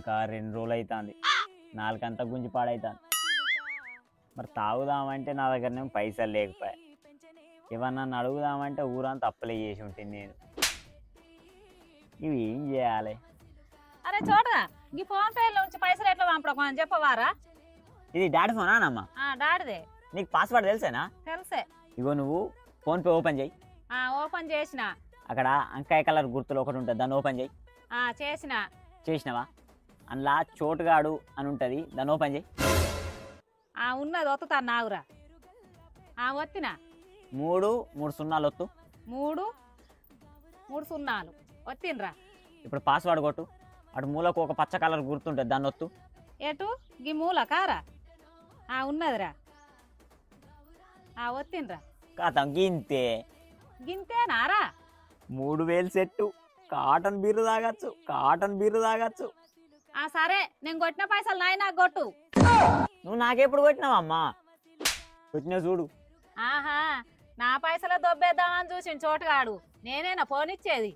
ఒక 2 రోజులు అవుతుంది, నాలుకంతా గుంజి పాడైతుంది. మరి తాగుదామంటే నా దగ్గరనేమో పైసలు లేకపోయా, ఏమన్నా అడుగుదామంటే ఊరంతా అప్పులే చేసి ఉంటుంది నేను. ఇవి ఏం చేయాలి? అరే చోటగా ఈ ఫోన్ పే నుంచి పైసలు ఎట్లా పంపడం చెప్పవారా? ఇది డాడీ ఫోనా అమ్మా? డాడీదే. నీకు పాస్వర్డ్ తెలుసేనా? తెలుసే. ఇగో నువ్వు ఫోన్పే ఓపెన్ చేయి. ఓపెన్ చేసిన. అక్కడ అంకాయ కలర్ గుర్తులు ఒకటి ఉంటుంది, దాన్ని ఓపెన్ చేయి. చేసిన. చేసినావా? అందులో చోటుగాడు అని ఉంటుంది, దాన్ని ఓపెన్ చేయి. ఉన్నది ఒత్తుతాను నాగురా. ఒత్తిన. 3 సున్నాలు ఒత్తు. 3 సున్నాలు ఒత్తినరా. ఇప్పుడు పాస్వర్డ్ కొట్టు. అటు మూలకు ఒక పచ్చ కలర్ గుర్తుంటుంది, దాన్ని ఒత్తు. ఎటు గీ మూల కారా? ఉన్నదిరా. ఒత్తినరా. కాతం గింతే. గింతేనారా? 3000 సెట్టు. కాటన్ బీరు తాగచ్చు, కాటన్ బీరు తాగచ్చు. సరే, నేను కొట్టిన పైసలు నాయి నాకు కొట్టు. నువ్వు నాకెప్పుడు కొట్టినావమ్మా? కొట్టినా చూడు. ఆహా, నా పైసలు దొబ్బేద్దామని చూసిన చోటుగాడు. నేనేనా ఫోన్ ఇచ్చేది?